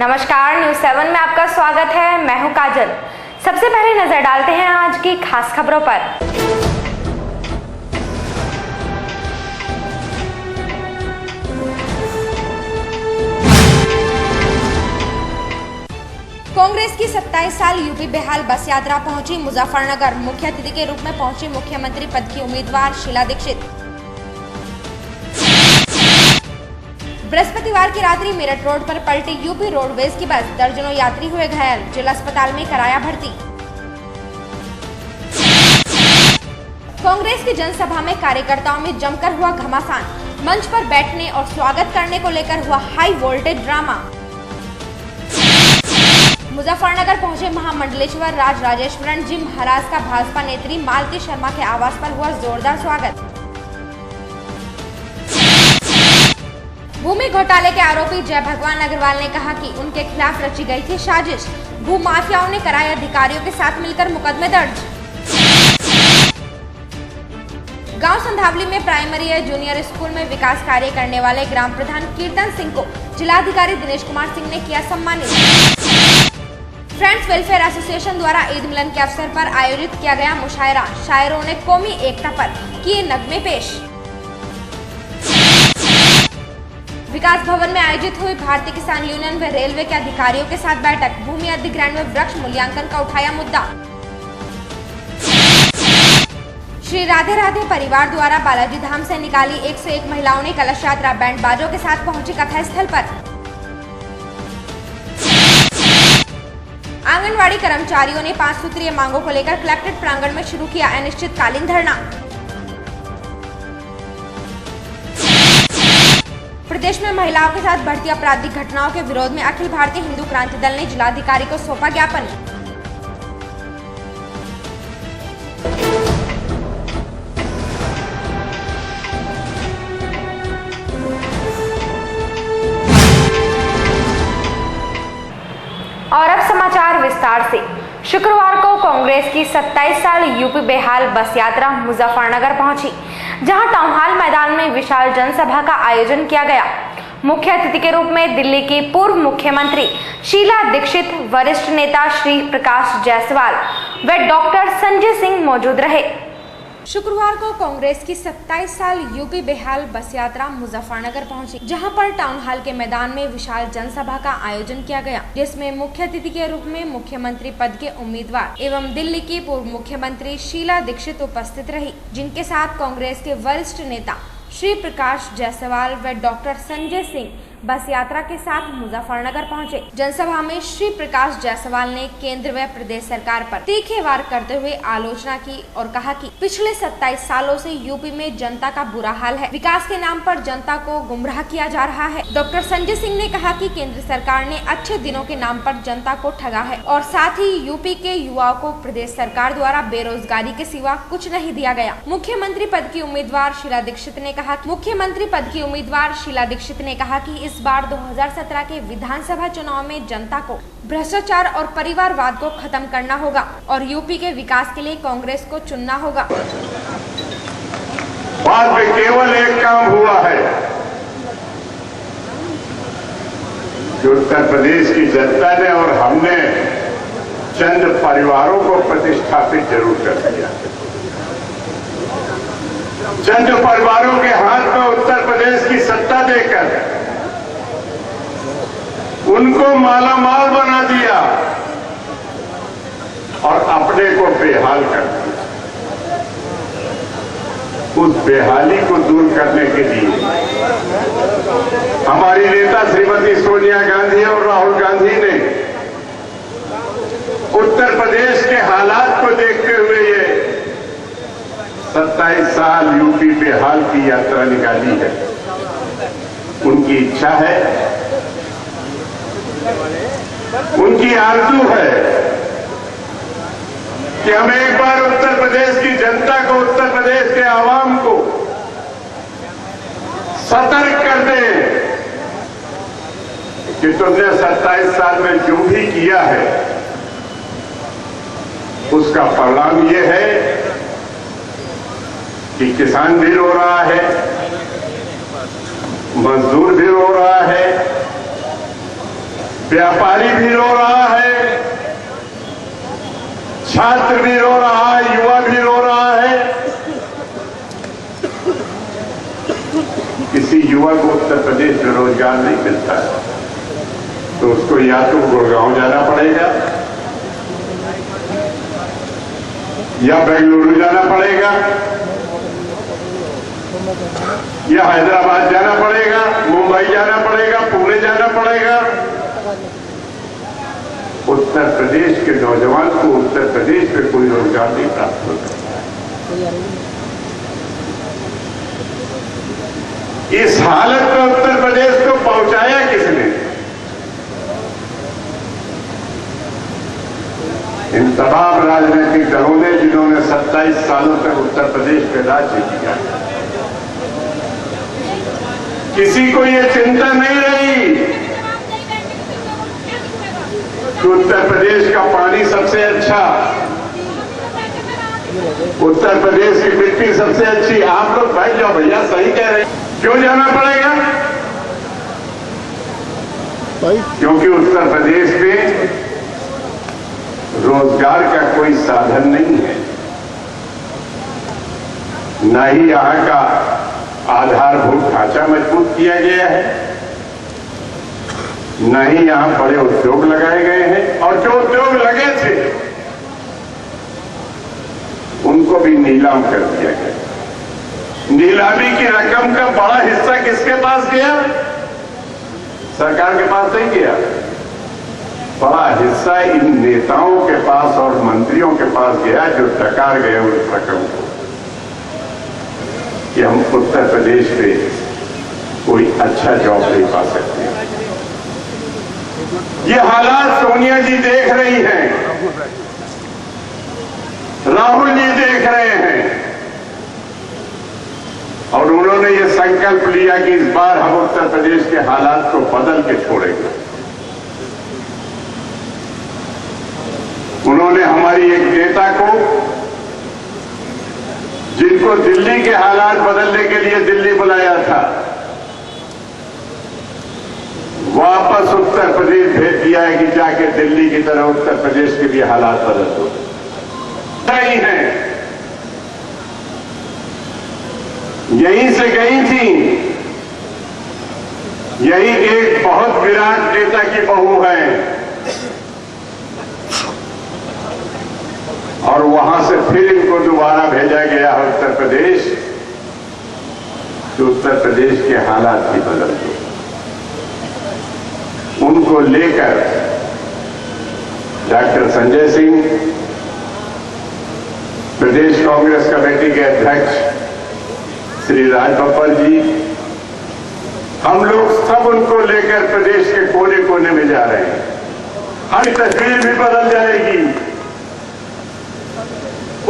नमस्कार, न्यूज़ 7 में आपका स्वागत है। मैं हूं काजल। सबसे पहले नजर डालते हैं आज की खास खबरों पर। कांग्रेस की 27 साल यूपी बेहाल बस यात्रा पहुंची मुजफ्फरनगर। मुख्य अतिथि के रूप में पहुंची मुख्यमंत्री पद की उम्मीदवार शीला दीक्षित। बृहस्पतिवार की रात्रि मेरठ रोड पर पलटी यूपी रोडवेज की बस, दर्जनों यात्री हुए घायल, जिला अस्पताल में कराया भर्ती। कांग्रेस की जनसभा में कार्यकर्ताओं में जमकर हुआ घमासान, मंच पर बैठने और स्वागत करने को लेकर हुआ हाई वोल्टेज ड्रामा। मुजफ्फरनगर पहुंचे महामंडलेश्वर राज राजेश्वरन जी महाराज का भाजपा नेत्री मालती शर्मा के आवास पर हुआ जोरदार स्वागत। भूमि घोटाले के आरोपी जय भगवान अग्रवाल ने कहा कि उनके खिलाफ रची गई थी साजिश, भू माफियाओं ने कराए अधिकारियों के साथ मिलकर मुकदमे दर्ज। गांव संधावली में प्राइमरी और जूनियर स्कूल में विकास कार्य करने वाले ग्राम प्रधान कीर्तन सिंह को जिलाधिकारी दिनेश कुमार सिंह ने किया सम्मानित। फ्रेंड्स वेलफेयर एसोसिएशन द्वारा ईद मिलन के अवसर पर आयोजित किया गया मुशायरा, शायरों ने कौमी एकता पर किए नगमे पेश। विकास भवन में आयोजित हुई भारतीय किसान यूनियन व रेलवे के अधिकारियों के साथ बैठक, भूमि अधिग्रहण में वृक्ष मूल्यांकन का उठाया मुद्दा। श्री राधे राधे परिवार द्वारा बालाजी धाम से निकाली 101 महिलाओं ने कलश यात्रा, बैंड बाजों के साथ पहुंची कथा स्थल पर। आंगनवाड़ी कर्मचारियों ने 5 सूत्रीय मांगों को लेकर कलेक्ट्रेट प्रांगण में शुरू किया अनिश्चितकालीन धरना। प्रदेश में महिलाओं के साथ बढ़ती आपराधिक घटनाओं के विरोध में अखिल भारतीय हिंदू क्रांति दल ने जिलाधिकारी को सौंपा ज्ञापन। और अब समाचार विस्तार से। शुक्रवार को कांग्रेस की 27 साल यूपी बेहाल बस यात्रा मुजफ्फरनगर पहुंची, जहां टाउन हॉल मैदान में विशाल जनसभा का आयोजन किया गया। मुख्य अतिथि के रूप में दिल्ली की पूर्व मुख्यमंत्री शीला दीक्षित, वरिष्ठ नेता श्री प्रकाश जायसवाल व डॉक्टर संजय सिंह मौजूद रहे। शुक्रवार को कांग्रेस की 27 साल यूपी बेहाल बस यात्रा मुजफ्फरनगर पहुंची, जहां पर टाउन हॉल के मैदान में विशाल जनसभा का आयोजन किया गया, जिसमें मुख्य अतिथि के रूप में मुख्यमंत्री पद के उम्मीदवार एवं दिल्ली की पूर्व मुख्यमंत्री शीला दीक्षित उपस्थित रही, जिनके साथ कांग्रेस के वरिष्ठ नेता श्री प्रकाश जायसवाल व डॉक्टर संजय सिंह बस यात्रा के साथ मुजफ्फरनगर पहुंचे। जनसभा में श्री प्रकाश जायसवाल ने केंद्र व प्रदेश सरकार पर तीखे वार करते हुए आलोचना की और कहा कि पिछले 27 सालों से यूपी में जनता का बुरा हाल है, विकास के नाम पर जनता को गुमराह किया जा रहा है। डॉक्टर संजय सिंह ने कहा कि केंद्र सरकार ने अच्छे दिनों के नाम पर जनता को ठगा है और साथ ही यूपी के युवाओं को प्रदेश सरकार द्वारा बेरोजगारी के सिवा कुछ नहीं दिया गया। मुख्यमंत्री पद की उम्मीदवार शीला दीक्षित ने कहा कि इस बार 2017 के विधानसभा चुनाव में जनता को भ्रष्टाचार और परिवारवाद को खत्म करना होगा और यूपी के विकास के लिए कांग्रेस को चुनना होगा। बाद में केवल एक काम हुआ है कि उत्तर प्रदेश की जनता ने और हमने चंद परिवारों को प्रतिष्ठापित जरूर कर दिया। चंद परिवारों के हाथ में उत्तर प्रदेश की सत्ता देकर उनको मालामाल बना दिया और अपने को बेहाल कर दिया। उस बेहाली को दूर करने के लिए हमारी नेता श्रीमती सोनिया गांधी और राहुल गांधी ने उत्तर प्रदेश के हालात को देखते हुए ये 27 साल यूपी बेहाल की यात्रा निकाली है। उनकी इच्छा है, उनकी आरज़ू है कि हम एक बार उत्तर प्रदेश की जनता को, उत्तर प्रदेश के आवाम को सतर्क कर दें कि तुमने 27 साल में जो भी किया है उसका परिणाम ये है कि किसान भी रो रहा है, मजदूर भी रो रहा है, व्यापारी भी रो रहा है, छात्र भी रो रहा है, युवा भी रो रहा है। किसी युवा को उत्तर प्रदेश में रोजगार नहीं मिलता है तो उसको या तो गुड़गांव जाना पड़ेगा या बेंगलुरु जाना पड़ेगा या हैदराबाद जाना पड़ेगा, मुंबई जाना पड़ेगा, पुणे जाना पड़ेगा। उत्तर प्रदेश के नौजवान को उत्तर प्रदेश में कोई रोजगार नहीं प्राप्त होता। इस हालत में उत्तर प्रदेश को पहुंचाया किसने? इन तमाम राजनीतिक दलों ने जिन्होंने 27 सालों तक उत्तर प्रदेश में राज्य किया। किसी को ये चिंता नहीं रही कि उत्तर प्रदेश का पानी सबसे अच्छा, उत्तर प्रदेश की मिट्टी सबसे अच्छी। आप लोग बैठ जाओ भैया, सही कह रहे हैं। क्यों जाना पड़ेगा? क्योंकि उत्तर प्रदेश में रोजगार का कोई साधन नहीं है, न ही यहां का आधारभूत ढांचा मजबूत किया गया है, न ही यहां बड़े उद्योग लगाए गए हैं, और जो उद्योग लगे थे उनको भी नीलाम कर दिया गया। नीलामी की रकम का बड़ा हिस्सा किसके पास गया? सरकार के पास नहीं गया। बड़ा हिस्सा इन नेताओं के पास और मंत्रियों के पास गया जो डकार गए उस रकम को कि हम उत्तर प्रदेश में कोई अच्छा जॉब नहीं पा सकते। ये हालात सोनिया जी देख रही हैं, राहुल जी देख रहे हैं, और उन्होंने ये संकल्प लिया कि इस बार हम उत्तर प्रदेश के हालात को बदल के छोड़ेंगे। उन्होंने हमारी एक नेता को, जिनको दिल्ली के हालात बदलने के लिए दिल्ली बुलाया था, वापस उत्तर प्रदेश भेज दिया है कि जाके दिल्ली की तरह उत्तर प्रदेश के भी हालात बदल दो। नहीं है, यहीं से गई थी, यही एक बहुत विराट नेता की बहू है, और वहां से फिर इनको दोबारा भेजा गया है उत्तर प्रदेश कि उत्तर प्रदेश के हालात भी बदल दो। उनको लेकर डॉक्टर संजय सिंह, प्रदेश कांग्रेस कमेटी के अध्यक्ष श्री राज बब्बर जी, हम लोग सब उनको लेकर प्रदेश के कोने कोने में जा रहे हैं। हर तस्वीर भी बदल जाएगी।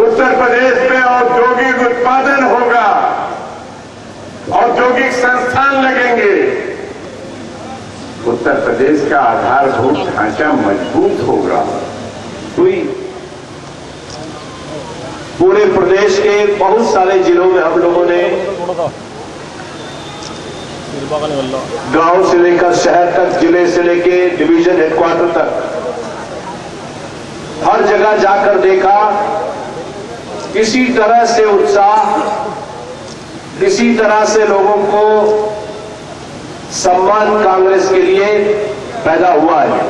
उत्तर प्रदेश में औद्योगिक उत्पादन होगा, औद्योगिक संस्थान लगेंगे, उत्तर प्रदेश का आधारभूत ढांचा मजबूत होगा। हुई पूरे प्रदेश के बहुत सारे जिलों में हम लोगों ने गांव से लेकर शहर तक, जिले से लेकर डिवीजन हेडक्वार्टर तक हर जगह जाकर देखा, किसी तरह से उत्साह, किसी तरह से लोगों को सम्मान कांग्रेस के लिए पैदा हुआ है,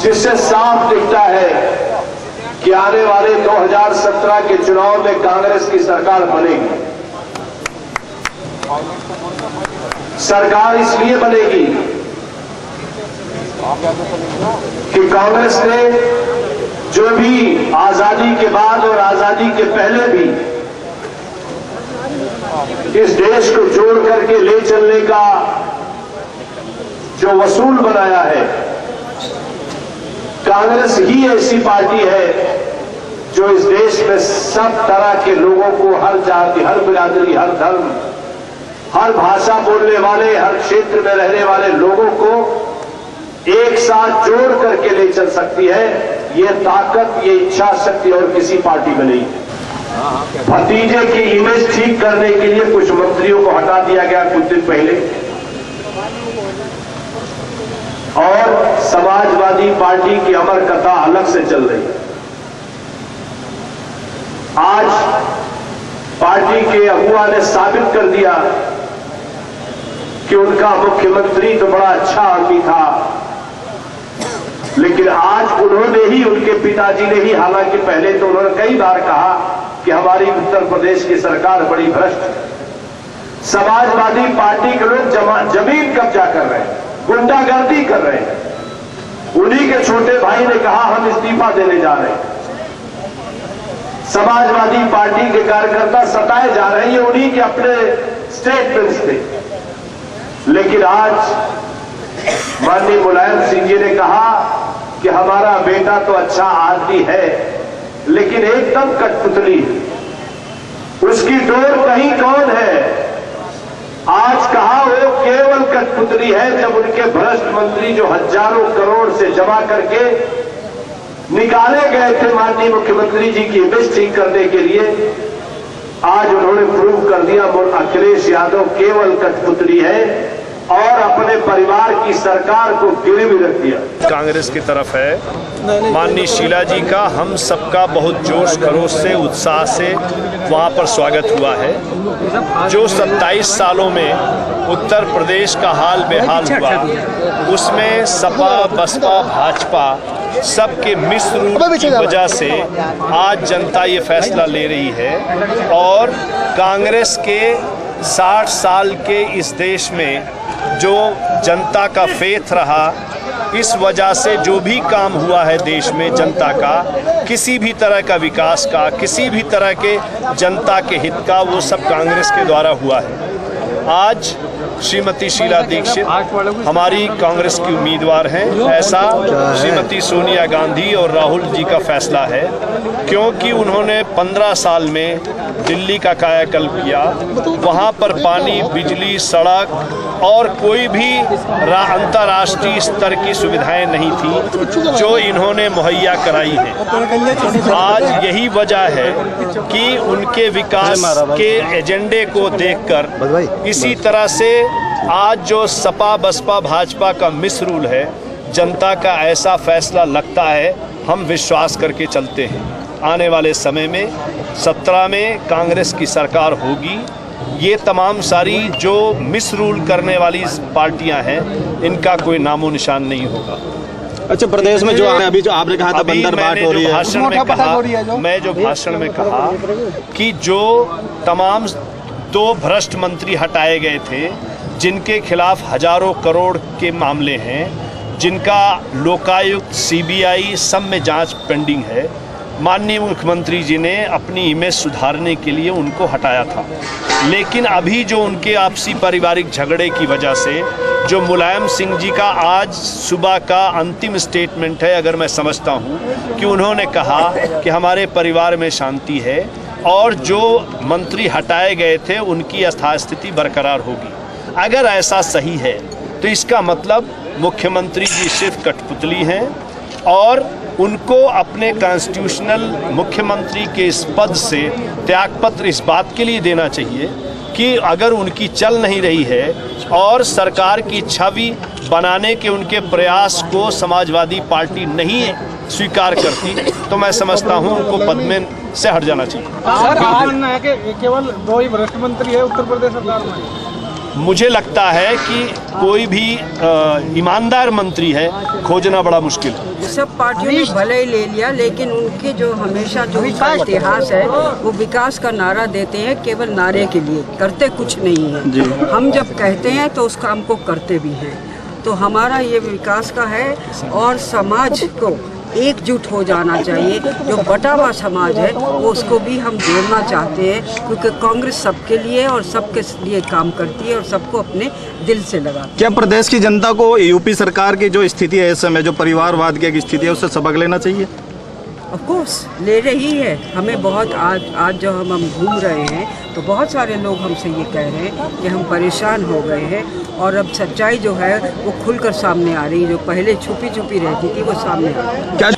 जिससे साफ दिखता है कि आने वाले 2017 के चुनाव में कांग्रेस की सरकार बनेगी। सरकार इसलिए बनेगी कि कांग्रेस ने जो भी आजादी के बाद और आजादी के पहले भी इस देश को जोड़ करके ले चलने का जो वसूल बनाया है, कांग्रेस ही ऐसी पार्टी है जो इस देश में सब तरह के लोगों को, हर जाति, हर बिरादरी, हर धर्म, हर भाषा बोलने वाले, हर क्षेत्र में रहने वाले लोगों को एक साथ जोड़ करके ले चल सकती है। ये ताकत, ये इच्छा शक्ति और किसी पार्टी में नहीं है। भतीजे की इमेज ठीक करने के लिए कुछ मंत्रियों को हटा दिया गया कुछ दिन पहले। और समाजवादी पार्टी की अमर कथा अलग से चल रही है। आज पार्टी के अगुआ ने साबित कर दिया कि उनका मुख्यमंत्री तो बड़ा अच्छा आदमी था, लेकिन आज उन्होंने ही, उनके पिताजी ने ही, हालांकि पहले तो उन्होंने कई बार कहा कि हमारी उत्तर प्रदेश की सरकार बड़ी भ्रष्ट है, समाजवादी पार्टी के लोग जमीन कब्जा कर रहे हैं, गुंडागर्दी कर रहे हैं। उन्हीं के छोटे भाई ने कहा हम इस्तीफा देने जा रहे हैं। समाजवादी पार्टी के कार्यकर्ता सताए जा रहे हैं, ये उन्हीं के अपने स्टेटमेंट्स थे। लेकिन आज माननीय मुलायम सिंह जी ने कहा कि हमारा बेटा तो अच्छा आदमी है, लेकिन एकदम कठपुतली है, उसकी डोर कहीं कौन है। आज कहा वो केवल कठपुतली है जब उनके भ्रष्ट मंत्री जो हजारों करोड़ से जमा करके निकाले गए थे माननीय मुख्यमंत्री जी की इमेज ठीक करने के लिए, आज उन्होंने प्रूव कर दिया अखिलेश यादव केवल कठपुतली है और अपने परिवार की सरकार को गिरवी रख दिया। कांग्रेस की तरफ है माननीय शीला जी का हम सबका बहुत जोश खरोश से, उत्साह से वहाँ पर स्वागत हुआ है। जो 27 सालों में उत्तर प्रदेश का हाल बेहाल हुआ, उसमें सपा बसपा भाजपा सबके मिश्र रूप की वजह से आज जनता ये फैसला ले रही है और कांग्रेस के 60 साल के इस देश में जो जनता का फेथ रहा, इस वजह से जो भी काम हुआ है देश में जनता का, किसी भी तरह का विकास का, किसी भी तरह के जनता के हित का, वो सब कांग्रेस के द्वारा हुआ है। आज श्रीमती शीला दीक्षित हमारी कांग्रेस की उम्मीदवार हैं, ऐसा श्रीमती सोनिया गांधी और राहुल जी का फैसला है, क्योंकि उन्होंने 15 साल में दिल्ली का कायाकल्प किया। वहाँ पर पानी, बिजली, सड़क और कोई भी अंतर्राष्ट्रीय स्तर की सुविधाएं नहीं थी जो इन्होंने मुहैया कराई हैं। आज यही वजह है कि उनके विकास के एजेंडे को देखकर इसी तरह से आज जो सपा बसपा भाजपा का मिसरूल है, जनता का ऐसा फैसला लगता है, हम विश्वास करके चलते हैं आने वाले समय में 17 में कांग्रेस की सरकार होगी। ये तमाम सारी जो मिसरूल करने वाली पार्टियां हैं, इनका कोई नामो निशान नहीं होगा। अच्छा, प्रदेश में जो अभी जो आपने कहा था बंदर बाट हो रही है, मैं जो भाषण में कहा कि जो तमाम 2 भ्रष्ट मंत्री हटाए गए थे, जिनके खिलाफ हजारों करोड़ के मामले हैं, जिनका लोकायुक्त सीबीआई सब में जांच पेंडिंग है, माननीय मुख्यमंत्री जी ने अपनी इमेज सुधारने के लिए उनको हटाया था। लेकिन अभी जो उनके आपसी पारिवारिक झगड़े की वजह से जो मुलायम सिंह जी का आज सुबह का अंतिम स्टेटमेंट है, अगर मैं समझता हूँ कि उन्होंने कहा कि हमारे परिवार में शांति है और जो मंत्री हटाए गए थे उनकी यथास्थिति बरकरार होगी। अगर ऐसा सही है तो इसका मतलब मुख्यमंत्री जी सिर्फ कठपुतली हैं और उनको अपने कॉन्स्टिट्यूशनल मुख्यमंत्री के इस पद से त्यागपत्र इस बात के लिए देना चाहिए कि अगर उनकी चल नहीं रही है और सरकार की छवि बनाने के उनके प्रयास को समाजवादी पार्टी नहीं स्वीकार करती, तो मैं समझता हूं उनको पद में से हट जाना चाहिए। सर, मानना है कि केवल 2 ही भ्रष्ट मंत्री है उत्तर प्रदेश सरकार में। मुझे लगता है कि कोई भी ईमानदार मंत्री है खोजना बड़ा मुश्किल है। सब पार्टियों ने भले ही ले लिया, लेकिन उनके जो हमेशा जो उनका इतिहास है वो विकास का नारा देते हैं, केवल नारे के लिए, करते कुछ नहीं है। हम जब कहते हैं तो उस काम को करते भी हैं। तो हमारा ये विकास का है और समाज को एकजुट हो जाना चाहिए। जो बटा हुआ समाज है वो उसको भी हम जोड़ना चाहते हैं, क्योंकि कांग्रेस सबके लिए और सबके लिए काम करती है और सबको अपने दिल से लगाती है। क्या प्रदेश की जनता को यूपी सरकार की जो स्थिति है इस समय, जो परिवारवाद की स्थिति है, उससे सबक लेना चाहिए? ऑफ कोर्स ले रही है। हमें बहुत आज जो हम घूम रहे हैं तो बहुत सारे लोग हमसे ये कह रहे हैं कि हम परेशान हो गए हैं और अब सच्चाई जो है वो खुलकर सामने आ रही है। जो पहले छुपी छुपी रहती थी वो सामने आ रही है।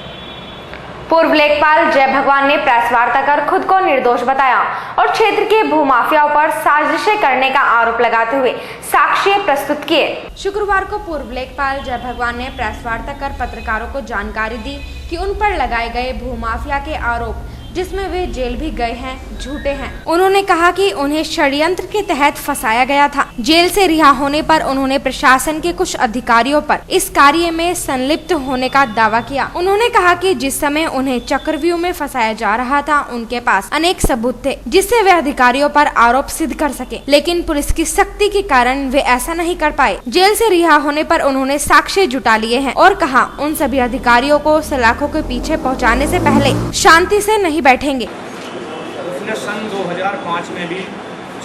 पूर्व लेखपाल जय भगवान ने प्रेस वार्ता कर खुद को निर्दोष बताया और क्षेत्र के भूमाफियाओं पर साजिशें करने का आरोप लगाते हुए साक्ष्य प्रस्तुत किए। शुक्रवार को पूर्व लेखपाल जय भगवान ने प्रेस वार्ता कर पत्रकारों को जानकारी दी कि उन पर लगाए गए भूमाफिया के आरोप, जिसमें वे जेल भी गए हैं, झूठे हैं। उन्होंने कहा कि उन्हें षड्यंत्र के तहत फंसाया गया था। जेल से रिहा होने पर उन्होंने प्रशासन के कुछ अधिकारियों पर इस कार्य में संलिप्त होने का दावा किया। उन्होंने कहा कि जिस समय उन्हें चक्रव्यूह में फंसाया जा रहा था, उनके पास अनेक सबूत थे जिससे वे अधिकारियों पर आरोप सिद्ध कर सके, लेकिन पुलिस की सख्ती के कारण वे ऐसा नहीं कर पाए। जेल से रिहा होने पर उन्होंने साक्ष्य जुटा लिए हैं और कहा उन सभी अधिकारियों को सलाखों के पीछे पहुँचाने से पहले शांति से नहीं बैठेंगे। उसने सन 2005 में भी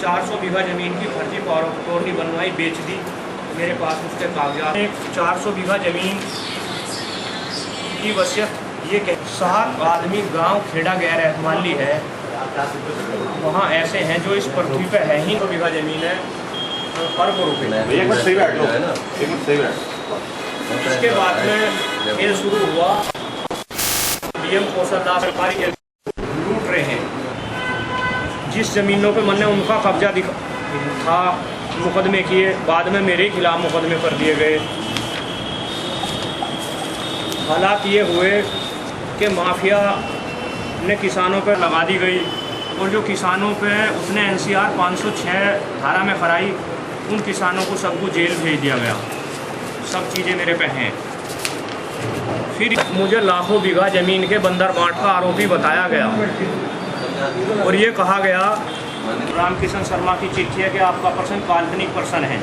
400 बीघा जमीन की फर्जी कॉलोनी बनवाई, बेच दी। मेरे पास उसके कागजात 400 बीघा जमीन की वसीयत ये कह 7 आदमी गांव खेड़ा गैर रहमानी है, वहाँ ऐसे हैं जो इस पृथ्वी पे है ही 100 बीघा जमीन है, अरबों रुपये। इसके बाद में खेल शुरू हुआ। डीएम कौशलदास सरकारी लूट रहे हैं। जिस जमीनों पे मैंने उनका कब्जा था, मुकदमे किए, बाद में मेरे खिलाफ मुकदमे कर दिए गए। हालात ये हुए कि माफिया ने किसानों पर लगा दी गई और जो किसानों पे उसने NCR 506 धारा में कराई, उन किसानों को सबको जेल भेज दिया गया। सब चीज़ें मेरे पे हैं। फिर मुझे लाखों बीघा जमीन के बंदर बांट का आरोपी बताया गया और ये कहा गया, रामकिशन शर्मा की चिट्ठी है कि आपका पर्सन काल्पनिक पर्सन है।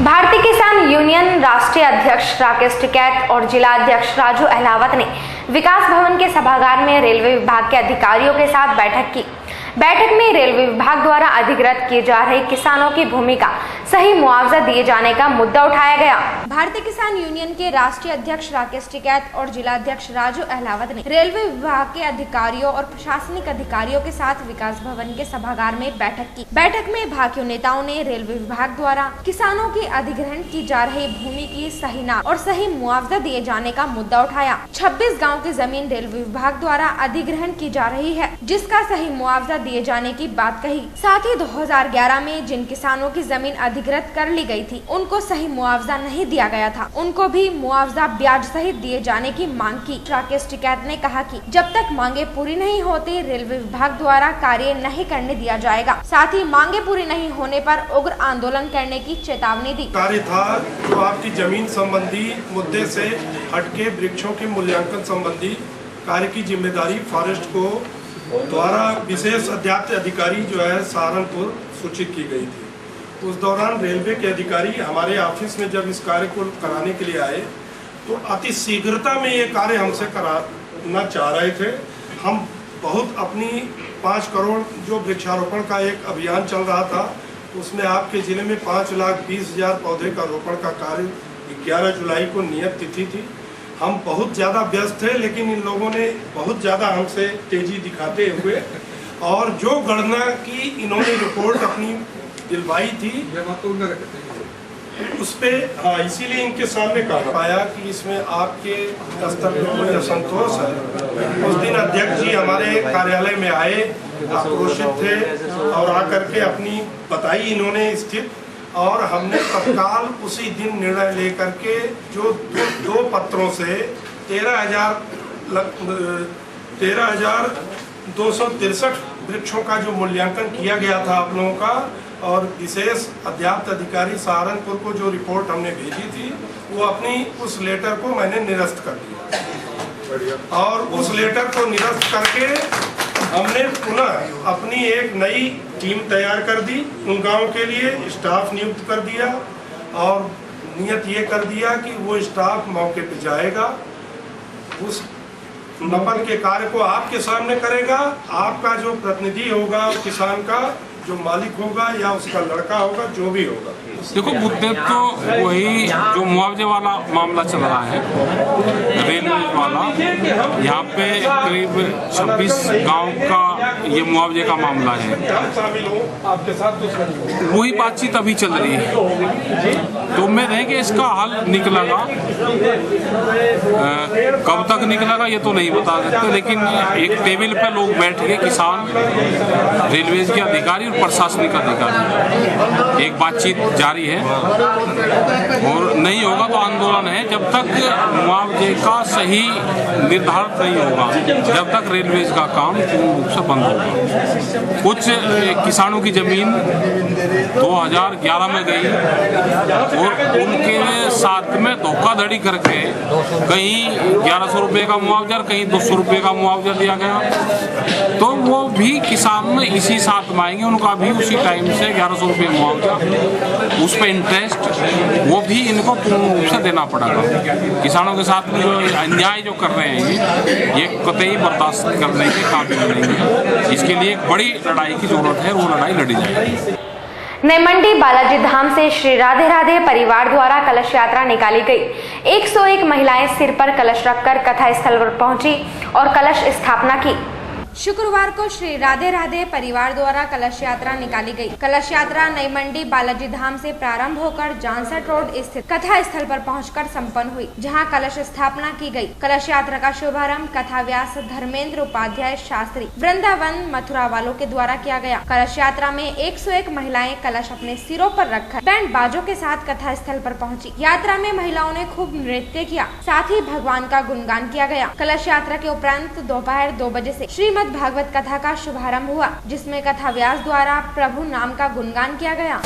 भारतीय किसान यूनियन राष्ट्रीय अध्यक्ष राकेश टिकैत और जिला अध्यक्ष राजू अहलावत ने विकास भवन के सभागार में रेलवे विभाग के अधिकारियों के साथ बैठक की। बैठक में रेलवे विभाग द्वारा अधिग्रहित किए जा रहे किसानों की भूमि का सही मुआवजा दिए जाने का मुद्दा उठाया गया। भारतीय किसान यूनियन के राष्ट्रीय अध्यक्ष राकेश टिकैत और जिला अध्यक्ष राजू अहलावत ने रेलवे विभाग के अधिकारियों और प्रशासनिक अधिकारियों के साथ विकास भवन के सभागार में बैठक की। बैठक में भाकियों नेताओं ने रेलवे विभाग द्वारा किसानों की अधिग्रहण की जा रही भूमि की सही नाप और सही मुआवजा दिए जाने का मुद्दा उठाया। 26 गाँव की जमीन रेलवे विभाग द्वारा अधिग्रहण की जा रही है, जिसका सही मुआवजा दिए जाने की बात कही। साथ ही 2011 में जिन किसानों की जमीन अधिग्रहित कर ली गई थी, उनको सही मुआवजा नहीं दिया गया था, उनको भी मुआवजा ब्याज सहित दिए जाने की मांग की। राकेश टिकैत ने कहा कि जब तक मांगे पूरी नहीं होती, रेलवे विभाग द्वारा कार्य नहीं करने दिया जाएगा। साथ ही मांगे पूरी नहीं होने पर उग्र आंदोलन करने की चेतावनी दी। कार्य था जो आपकी जमीन संबंधी मुद्दे से हटके वृक्षों के मूल्यांकन संबंधी कार्य की जिम्मेदारी फॉरेस्ट को द्वारा विशेष अध्याप्त अधिकारी जो है सहारनपुर सूचित की गई थी। उस दौरान रेलवे के अधिकारी हमारे ऑफिस में जब इस कार्य को कराने के लिए आए तो अति शीघ्रता में ये कार्य हमसे कराना चाह रहे थे। हम बहुत अपनी 5 करोड़ जो वृक्षारोपण का एक अभियान चल रहा था, उसमें आपके ज़िले में 5,20,000 पौधे का रोपण का कार्य 11 जुलाई को नियत तिथि थी। हम बहुत ज़्यादा व्यस्त थे, लेकिन इन लोगों ने बहुत ज़्यादा हमसे तेज़ी दिखाते हुए और जो गणना की इन्होंने रिपोर्ट अपनी दिलवाई थी उस पर, हाँ, इसीलिए इनके सामने कहा पाया कि इसमें आपके स्तर पर कोई असंतोष है। उस दिन अध्यक्ष जी हमारे कार्यालय में आए, आक्रोशित थे और आकर के अपनी बताई इन्होंने स्थिति, और हमने तत्काल उसी दिन निर्णय लेकर के जो दो पत्रों से 13,263 वृक्षों का जो मूल्यांकन किया गया था आप लोगों का, और विशेष अध्याप्त अधिकारी सहारनपुर को जो रिपोर्ट हमने भेजी थी, वो अपनी उस लेटर को मैंने निरस्त कर दिया। और उस लेटर को निरस्त करके हमने पुनः अपनी एक नई टीम तैयार कर दी, उन गाँव के लिए स्टाफ नियुक्त कर दिया और नियत ये कर दिया कि वो स्टाफ मौके पे जाएगा, उस नपन के कार्य को आपके सामने करेगा। आपका जो प्रतिनिधि होगा किसान का, जो मालिक होगा या उसका लड़का होगा, जो भी होगा। देखो, मुद्दे तो वही जो मुआवजे वाला मामला चल रहा है, रेलवे वाला। यहाँ पे करीब 26 गांव का ये मुआवजे का मामला है। वही बातचीत अभी चल रही है। तो उम्मीद है कि इसका हल निकलेगा। कब तक निकलेगा ये तो नहीं बता सकते, लेकिन एक टेबल पे लोग बैठ के किसान, रेलवे के अधिकारी और प्रशासनिक अधिकारी, एक बातचीत जारी है। और नहीं होगा तो आंदोलन है जब तक मुआवजे का सही निर्धारित नहीं होगा, जब तक रेलवे का काम पूर्ण रूप से बंद होगा। कुछ किसानों की जमीन 2011 में गई और उनके साथ में धोखाधड़ी करके कहीं 1100 रुपये का मुआवजा, कहीं 200 रुपये का मुआवजा दिया गया। तो वो भी किसान इसी साथ में आएंगे, उनका भी उसी टाइम से 1100 रुपये मुआवजा, उस पर इंटरेस्ट, वो भी इनको पूर्ण रूप से देना पड़ेगा। किसानों के साथ में जो अन्याय जो कर रहे हैं ये कतई बर्दाश्त करने के काबिल नहीं है। इसके लिए एक बड़ी लड़ाई की जरूरत है, वो लड़ाई लड़ी जाएगी। नई मंडी बालाजी धाम से श्री राधे राधे परिवार द्वारा कलश यात्रा निकाली गई। 101 महिलाएं सिर पर कलश रखकर कथा स्थल पर पहुंची और कलश स्थापना की। शुक्रवार को श्री राधे राधे परिवार द्वारा कलश यात्रा निकाली गई। कलश यात्रा नई मंडी बालाजी धाम से प्रारंभ होकर जानसठ रोड स्थित कथा स्थल पर पहुंचकर संपन्न हुई, जहां कलश स्थापना की गई। कलश यात्रा का शुभारंभ कथा व्यास धर्मेंद्र उपाध्याय शास्त्री वृंदावन मथुरा वालों के द्वारा किया गया। कलश यात्रा में 101 महिलाएं कलश अपने सिरों पर रखकर बैंड बाजों के साथ कथा स्थल पर पहुंची। यात्रा में महिलाओं ने खूब नृत्य किया, साथ ही भगवान का गुणगान किया गया। कलश यात्रा के उपरांत दोपहर 2 बजे से श्रीमद् भागवत कथा का शुभारंभ हुआ, जिसमें कथा व्यास द्वारा प्रभु नाम का गुणगान किया गया।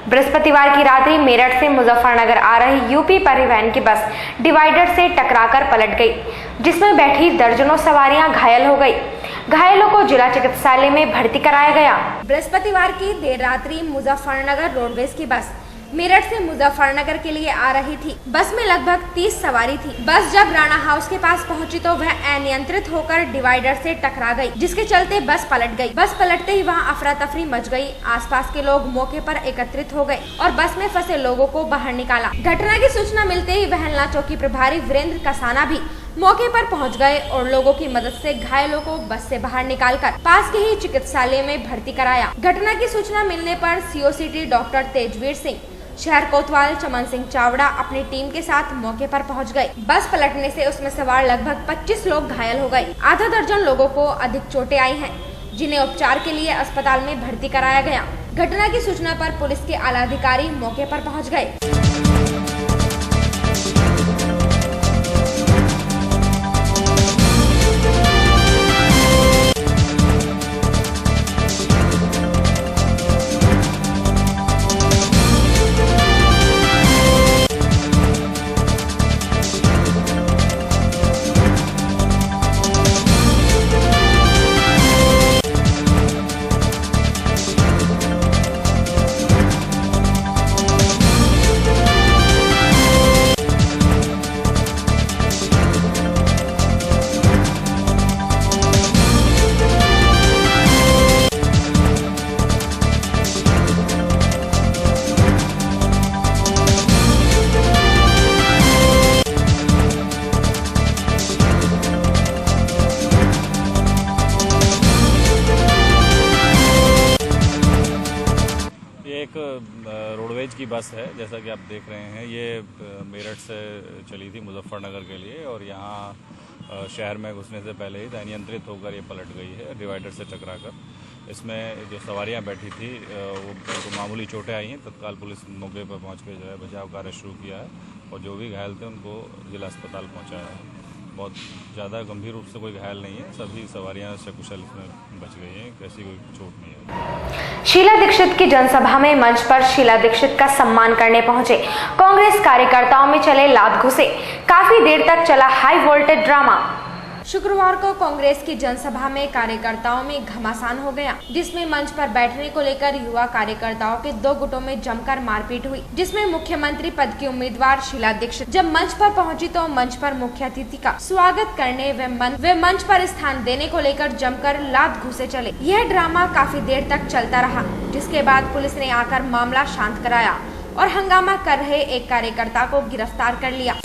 बृहस्पतिवार की रात्रि मेरठ से मुजफ्फरनगर आ रही यूपी परिवहन की बस डिवाइडर से टकराकर पलट गई, जिसमें बैठी दर्जनों सवारियां घायल हो गई। घायलों को जिला चिकित्सालय में भर्ती कराया गया। बृहस्पतिवार की देर रात्रि मुजफ्फरनगर रोडवेज की बस मेरठ से मुजफ्फरनगर के लिए आ रही थी। बस में लगभग 30 सवारी थी। बस जब राणा हाउस के पास पहुंची तो वह अनियंत्रित होकर डिवाइडर से टकरा गई, जिसके चलते बस पलट गई। बस पलटते ही वहां अफरा तफरी मच गई। आसपास के लोग मौके पर एकत्रित हो गए और बस में फंसे लोगों को बाहर निकाला। घटना की सूचना मिलते ही वहलना चौकी प्रभारी वीरेंद्र कसाना भी मौके पर पहुंच गए और लोगों की मदद से घायलों को बस से बाहर निकालकर पास के ही चिकित्सालय में भर्ती कराया। घटना की सूचना मिलने पर सीओसीटी डॉक्टर तेजवीर सिंह, शहर कोतवाल चमन सिंह चावड़ा अपनी टीम के साथ मौके पर पहुंच गए। बस पलटने से उसमें सवार लगभग 25 लोग घायल हो गए। आधा दर्जन लोगों को अधिक चोटें आई हैं। जिन्हें उपचार के लिए अस्पताल में भर्ती कराया गया। घटना की सूचना पर पुलिस के आला अधिकारी मौके पर पहुंच गए। एक रोडवेज की बस है, जैसा कि आप देख रहे हैं। ये मेरठ से चली थी मुजफ्फरनगर के लिए और यहाँ शहर में घुसने से पहले ही अनियंत्रित होकर ये पलट गई है डिवाइडर से टकराकर। इसमें जो सवारियां बैठी थी वो मामूली चोटें आई हैं। तत्काल पुलिस मौके पर पहुंच के जो है बचाव कार्य शुरू किया है और जो भी घायल थे उनको जिला अस्पताल पहुंचाया है। बहुत ज़्यादा गंभीर रूप से कोई घायल नहीं है, सभी सवारियां सकुशल इसमें बच गई हैं, कैसी कोई चोट नहीं है। शीला दीक्षित की जनसभा में मंच पर शीला दीक्षित का सम्मान करने पहुंचे कांग्रेस कार्यकर्ताओं में चले लात घुसे। काफी देर तक चला हाई वोल्टेज ड्रामा। शुक्रवार को कांग्रेस की जनसभा में कार्यकर्ताओं में घमासान हो गया, जिसमें मंच पर बैठने को लेकर युवा कार्यकर्ताओं के दो गुटों में जमकर मारपीट हुई, जिसमें मुख्यमंत्री पद की उम्मीदवार शीला दीक्षित जब मंच पर पहुंची तो मंच पर मुख्य अतिथि का स्वागत करने व मंच पर स्थान देने को लेकर जमकर लात घुसे चले। यह ड्रामा काफी देर तक चलता रहा, जिसके बाद पुलिस ने आकर मामला शांत कराया और हंगामा कर रहे एक कार्यकर्ता को गिरफ्तार कर लिया।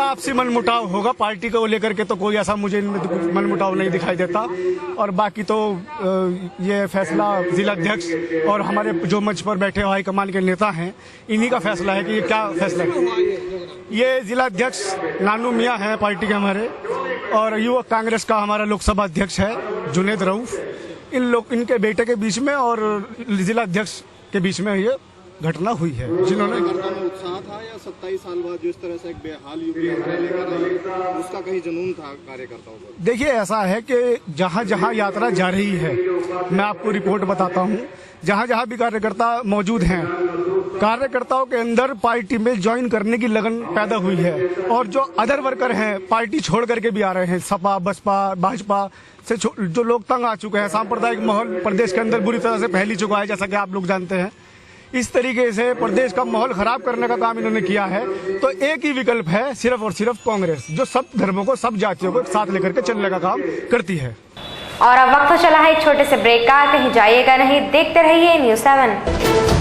आपसी मनमुटाव होगा, पार्टी को लेकर के तो कोई ऐसा मुझे मनमुटाव नहीं दिखाई देता। और बाकी तो ये फैसला जिला अध्यक्ष और हमारे जो मंच पर बैठे हाईकमान के नेता हैं, इन्हीं का फैसला है कि ये क्या फैसला है। ये जिला अध्यक्ष नानू मियाँ हैं पार्टी के हमारे, और युवक कांग्रेस का हमारा लोकसभा अध्यक्ष है जुनेद रऊफ। इनके बेटे के बीच में और जिला अध्यक्ष के बीच में ये घटना हुई है। जिन्होंने उत्साह था या 27 साल बाद जो इस तरह से एक बेहाल यूपी उसका कहीं जुनून था कार्यकर्ताओं को? देखिए, ऐसा है कि जहाँ जहाँ यात्रा जा रही है, मैं आपको रिपोर्ट बताता हूँ, जहाँ जहाँ भी कार्यकर्ता मौजूद हैं कार्यकर्ताओं के अंदर पार्टी में ज्वाइन करने की लगन पैदा हुई है और जो अदर वर्कर हैं पार्टी छोड़ करके भी आ रहे हैं, सपा बसपा भाजपा से जो लोग तंग आ चुके हैं। सांप्रदायिक माहौल प्रदेश के अंदर बुरी तरह से फैल चुका है, जैसा कि आप लोग जानते हैं। इस तरीके से प्रदेश का माहौल खराब करने का काम इन्होंने किया है। तो एक ही विकल्प है, सिर्फ और सिर्फ कांग्रेस, जो सब धर्मों को सब जातियों को साथ लेकर के चलने का काम करती है। और अब वक्त चला है छोटे से ब्रेक का, कहीं जाइएगा नहीं, देखते रहिए न्यूज़ 7।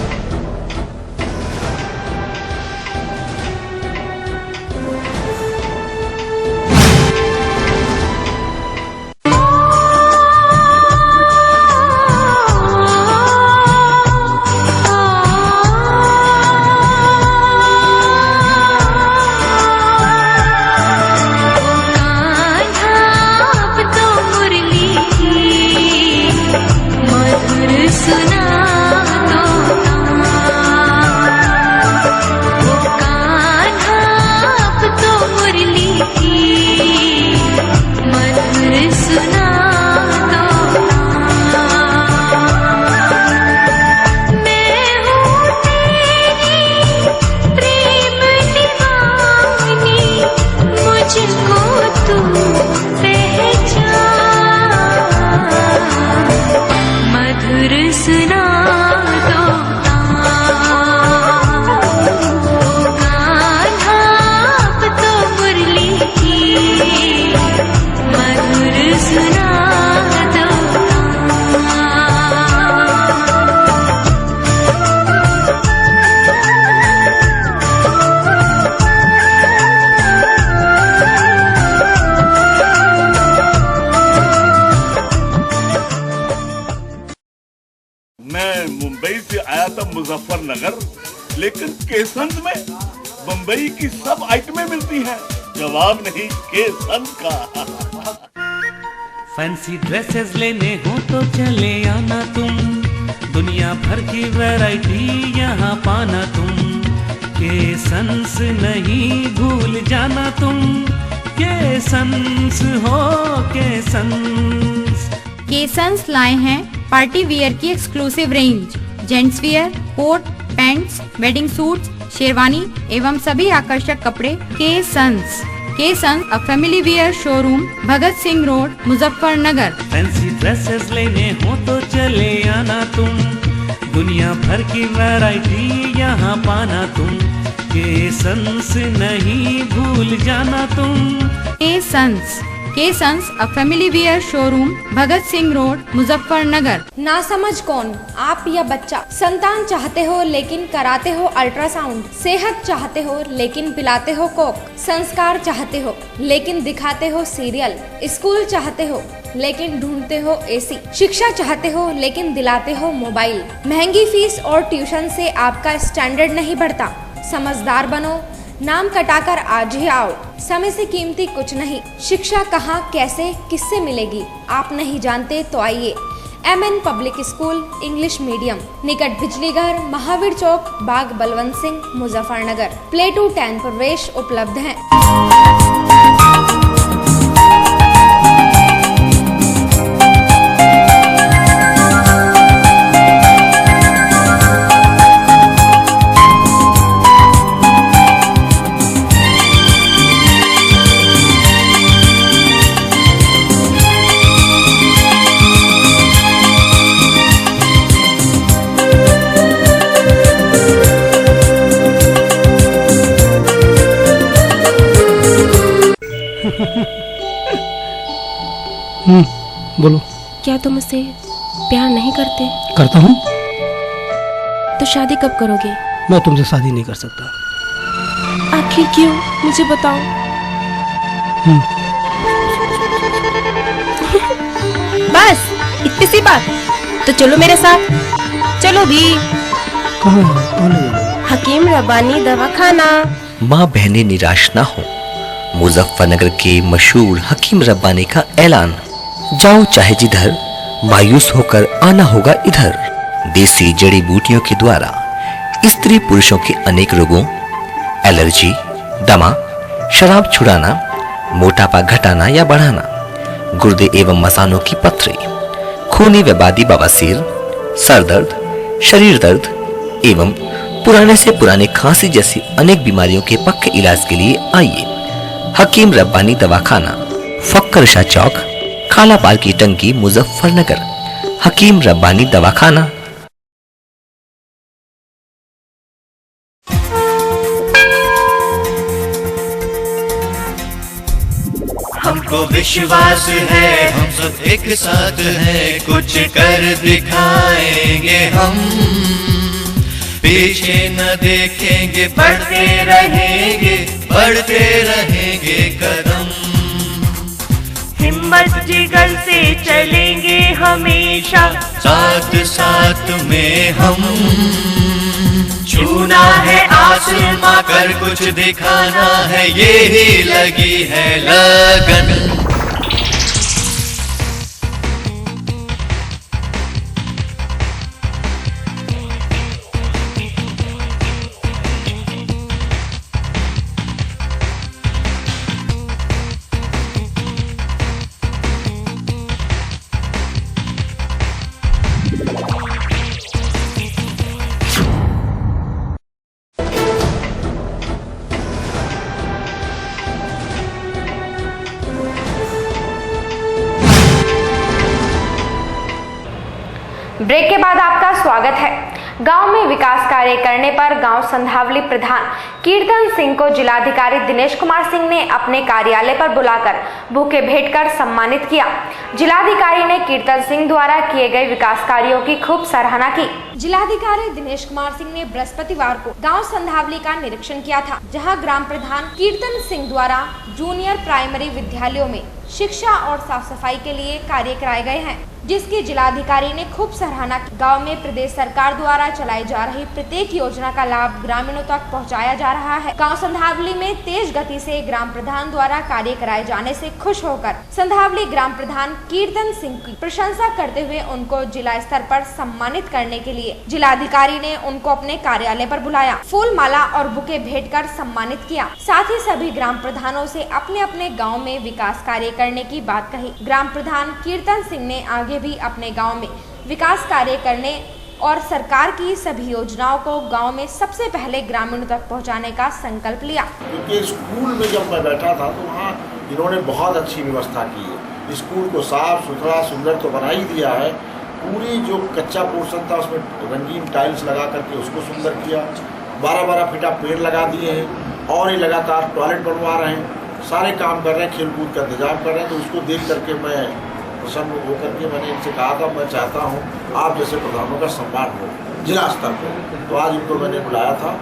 मुजफ्फरनगर, लेकिन केसंद में बंबई की सब आइटमें मिलती हैं। जवाब नहीं केसंद का। फैंसी ड्रेसेस लेने हो तो चले आना तुम, दुनिया भर की वैरायटी यहाँ पाना तुम। केसंस नहीं भूल जाना तुम, केसंस हो केसंस। केसंस लाए हैं पार्टी वियर की exclusive range, gents wear, coat, pants, wedding suits, sherwani एवं सभी आकर्षक कपड़े। Kesons a family wear showroom, Bhagat Singh road, Muzaffarnagar. Fancy dresses लेने हो तो चले आना तुम, दुनिया भर की वैरायटी यहाँ पाना तुम। केसंस नहीं भूल जाना तुम। Kesons a family wear showroom, Bhagat Singh road, Muzaffarnagar. ना समझ कौन, आप या बच्चा? संतान चाहते हो लेकिन कराते हो अल्ट्रासाउंड, सेहत चाहते हो लेकिन पिलाते हो कोक, संस्कार चाहते हो लेकिन दिखाते हो सीरियल, स्कूल चाहते हो लेकिन ढूंढते हो एसी, शिक्षा चाहते हो लेकिन दिलाते हो मोबाइल। महंगी फीस और ट्यूशन से आपका स्टैंडर्ड नहीं बढ़ता। समझदार बनो, नाम कटाकर आज ही आओ। समय से कीमती कुछ नहीं। शिक्षा कहाँ, कैसे, किससे मिलेगी आप नहीं जानते तो आइए। MN public school English medium, निकट बिजली घर, महावीर चौक, बाग बलवंत सिंह, मुजफ्फरनगर। प्ले टू 10 प्रवेश उपलब्ध हैं। बोलो। क्या तुम मुझसे प्यार नहीं करते? करता हूँ। तो शादी कब करोगे? मैं तुमसे शादी नहीं कर सकता। आखिर क्यों, मुझे बताओ। बस इतनी सी बात? तो चलो मेरे साथ, चलो भी। कहाँ? हकीम रब्बानी दवाखाना। माँ बहनें निराश ना हो, मुजफ्फरनगर के मशहूर हकीम रब्बानी का ऐलान। जाओ चाहे जिधर, मायूस होकर आना होगा इधर। देसी जड़ी बूटियों के द्वारा स्त्री पुरुषों के अनेक रोगों, एलर्जी, दमा, शराब छुड़ाना, मोटापा घटाना या बढ़ाना, गुर्दे एवं मसानों की पथरी, खूनी व बादी बवासीर, सर दर्द, शरीर दर्द एवं पुराने से पुराने खांसी जैसी अनेक बीमारियों के पक्के इलाज के लिए आइए हकीम रब्बानी दवाखाना, फक्कर शाह चौक, काला बार की टंकी, मुजफ्फरनगर। हकीम रब्बानी दवाखाना। हमको विश्वास है हम सब एक साथ हैं, कुछ कर दिखाएंगे हम, पीछे न देखेंगे, बढ़ते रहेंगे कदम, हिम्मत जिगर से चलेंगे हमेशा, साथ साथ में हम, छूना है आसमां कर कुछ दिखाना है, ये ही लगी है लगन। ब्रेक के बाद आपका स्वागत है। गांव में विकास कार्य करने पर गांव संधावली प्रधान कीर्तन सिंह को जिलाधिकारी दिनेश कुमार सिंह ने अपने कार्यालय पर बुलाकर बुके भेंट कर सम्मानित किया। जिलाधिकारी ने कीर्तन सिंह द्वारा किए गए विकास कार्यों की खूब सराहना की। जिलाधिकारी दिनेश कुमार सिंह ने बृहस्पतिवार को गांव संधावली का निरीक्षण किया था, जहां ग्राम प्रधान कीर्तन सिंह द्वारा जूनियर प्राइमरी विद्यालयों में शिक्षा और साफ सफाई के लिए कार्य कराए गए हैं, जिसकी जिलाधिकारी ने खूब सराहना की। गांव में प्रदेश सरकार द्वारा चलाई जा रही प्रत्येक योजना का लाभ ग्रामीणों तक पहुंचाया जा रहा है। गांव संधावली में तेज गति से ग्राम प्रधान द्वारा कार्य कराए जाने से खुश होकर संधावली ग्राम प्रधान कीर्तन सिंह की प्रशंसा करते हुए उनको जिला स्तर पर सम्मानित करने के लिए जिलाधिकारी ने उनको अपने कार्यालय पर बुलाया, फूल माला और बुके भेंट कर सम्मानित किया। साथ ही सभी ग्राम प्रधानों से अपने अपने गाँव में विकास कार्य करने की बात कही। ग्राम प्रधान कीर्तन सिंह ने आगे भी अपने गांव में विकास कार्य करने और सरकार की सभी योजनाओं को गांव में सबसे पहले ग्रामीणों तक पहुंचाने का संकल्प लिया। क्योंकि स्कूल में जब मैं बैठा था तो वहाँ इन्होंने बहुत अच्छी व्यवस्था की है। स्कूल को साफ सुथरा सुंदर तो बना ही दिया है, पूरी जो कच्चा पोर्शन था उसमें रंगीन टाइल्स लगा करके उसको सुंदर किया, 12-12 फीट पेड़ लगा दिए हैं और ये लगातार टॉयलेट बनवा रहे हैं, सारे काम कर रहे हैं, खेल कूद का इंतजाम कर रहे हैं। तो उसको देख करके मैं प्रसन्न होकर के मैंने इनसे कहा था मैं चाहता हूँ आप जैसे प्रधानों का सम्मान हो जिला स्तर पर। तो आज इनको मैंने बुलाया था,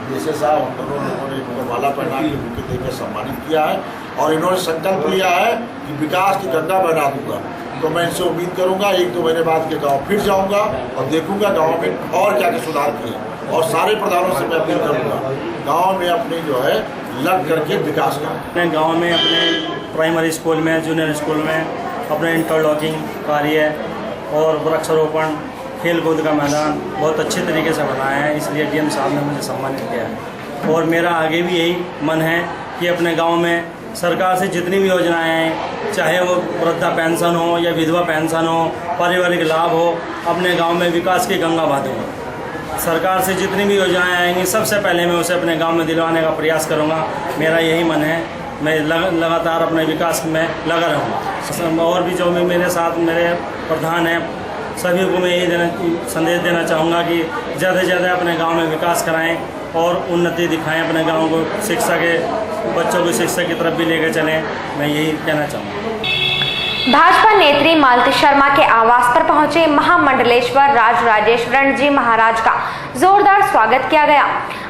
जैसे साहब हम दोनों लोगों ने इनको माला पहना के बुके देकर सम्मानित किया है और इन्होंने संकल्प लिया है कि विकास की गंगा बना दूंगा। तो मैं इनसे उम्मीद करूंगा 1-2 महीने बाद के गाँव फिर जाऊँगा और देखूंगा गाँव में और क्या क्या सुधार किए और सारे प्रधानों से मैं अपील करूँगा गाँव में अपने जो है लग करके विकास करें। गाँव में अपने प्राइमरी स्कूल में, जूनियर स्कूल में अपने इंटरलॉकिंग कार्य और वृक्षारोपण, खेल कूद का मैदान बहुत अच्छे तरीके से बनाया है, इसलिए डीएम साहब ने मुझे सम्मानित किया है। और मेरा आगे भी यही मन है कि अपने गांव में सरकार से जितनी भी योजनाएं हैं, चाहे वो वृद्धा पेंशन हो या विधवा पेंशन हो, पारिवारिक लाभ हो, अपने गांव में विकास की गंगा बहा दूँगा। सरकार से जितनी भी योजनाएं आएंगी सबसे पहले मैं उसे अपने गांव में दिलवाने का प्रयास करूँगा। मेरा यही मन है, मैं लगातार अपने विकास में लगा रहूँगा। और भी जो भी मेरे साथ मेरे प्रधान हैं सभी को मैं यही संदेश देना चाहूँगा कि ज़्यादा से ज़्यादा अपने गांव में विकास कराएं और उन्नति दिखाएं, अपने गांव को शिक्षा के बच्चों को शिक्षा की तरफ भी लेकर चलें, मैं यही कहना चाहूँगा। भाजपा नेत्री मालती शर्मा के आवास पर पहुंचे महामंडलेश्वर राज राजेश्वरण जी महाराज का जोरदार स्वागत किया गया।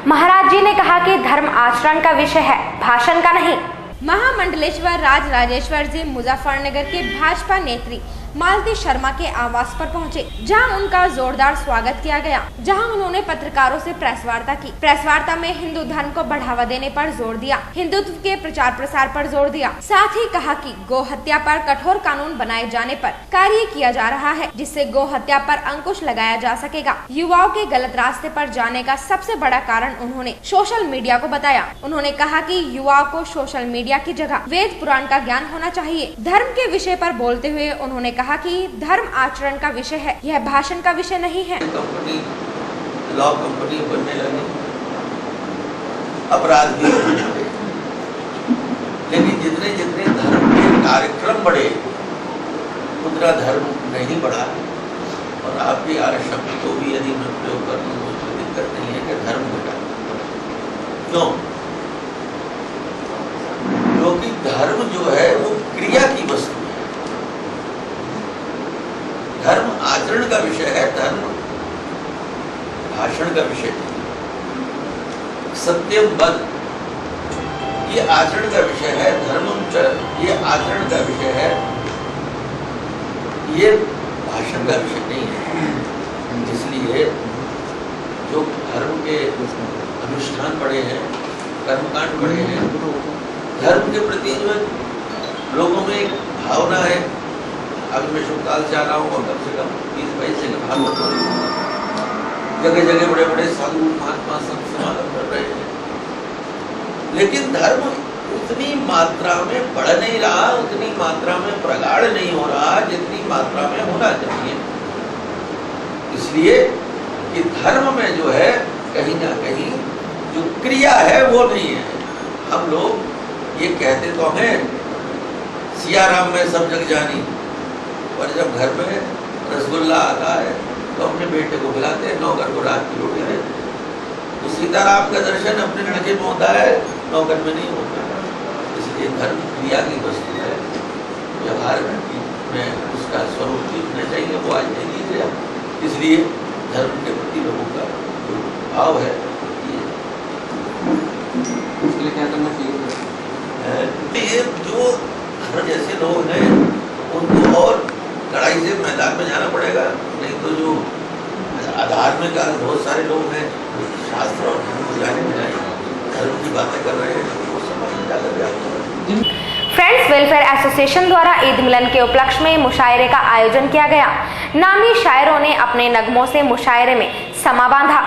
महाराज जी ने कहा कि धर्म आचरण का विषय है, भाषण का नहीं। महामंडलेश्वर राज राजेश्वर जी मुजफ्फरनगर के भाजपा नेत्री मालती शर्मा के आवास पर पहुंचे, जहां उनका जोरदार स्वागत किया गया, जहां उन्होंने पत्रकारों से प्रेस वार्ता की। प्रेस वार्ता में हिंदू धर्म को बढ़ावा देने पर जोर दिया, हिंदुत्व के प्रचार प्रसार पर जोर दिया। साथ ही कहा कि गौ हत्या पर कठोर कानून बनाए जाने पर कार्य किया जा रहा है, जिससे गौ हत्या पर अंकुश लगाया जा सकेगा। युवाओं के गलत रास्ते पर जाने का सबसे बड़ा कारण उन्होंने सोशल मीडिया को बताया। उन्होंने कहा कि युवाओं को सोशल मीडिया की जगह वेद पुराण का ज्ञान होना चाहिए। धर्म के विषय पर बोलते हुए उन्होंने कहा कि धर्म आचरण का विषय है, यह भाषण का विषय नहीं है। लॉ कंपनी बनने लगी, अपराध भी बढ़ने लगे। लेकिन जितने जितने धर्म के कार्यक्रम बढ़े उतना धर्म नहीं बढ़ा। और आपकी आर्य शब्द को भी यदि मैं प्रयोग कर दूँ तो कोई दिक्कत नहीं है कि धर्म घटा। क्यों? क्योंकि धर्म जो है वो क्रिया की वस्तु है। धर्म आचरण का विषय है, धर्म भाषण का विषय है। सत्यम बल ये आचरण का विषय है, धर्मम च ये आचरण का विषय है, ये भाषण का विषय नहीं है। इसलिए जो धर्म के अनुष्ठान पड़े हैं, कर्मकांड पड़े हैं, धर्म के प्रति जो लोगों में एक भावना है। अभी मैं शुभकाल से आ रहा हूँ और कम से कम 20 पैसे के भाव जगह जगह बड़े बड़े साधु महात्मा संत समागम कर रहे हैं, लेकिन धर्म उतनी मात्रा में बढ़ नहीं रहा, उतनी मात्रा में प्रगाढ़ नहीं हो रहा जितनी मात्रा में होना चाहिए। इसलिए कि धर्म में जो है कहीं ना कहीं जो क्रिया है वो नहीं है। हम लोग ये कहते तो हैं सिया राम में सब जग जानी, और जब घर में रसगुल्ला आता है तो अपने बेटे को खिलाते हैं, नौकर को रात की रोटी देते हैं। तो सीताराम का दर्शन अपने लड़के में होता है, नौकर में नहीं होता। इसलिए धर्म क्रिया की वस्तु है, व्यवहार में उसका स्वरूप दिखना चाहिए, वो आज नहीं दिख रहा। इसलिए धर्म के प्रति लोगों का जो भाव है उसके लिए क्या करना चाहिए? जो धर्म जैसे लोग हैं उनको और कड़ाई से मैदान में जाना पड़ेगा, नहीं तो जो अधार्मिक बहुत सारे लोग हैं शास्त्र और धर्म को जाने में धर्म की बातें कर रहे हैं, वो समझ में जाकर जाते हैं। फ्रेंड्स वेलफेयर एसोसिएशन द्वारा ईद मिलन के उपलक्ष्य में मुशायरे का आयोजन किया गया। नामी शायरों ने अपने नगमों से मुशायरे में समा बांधा।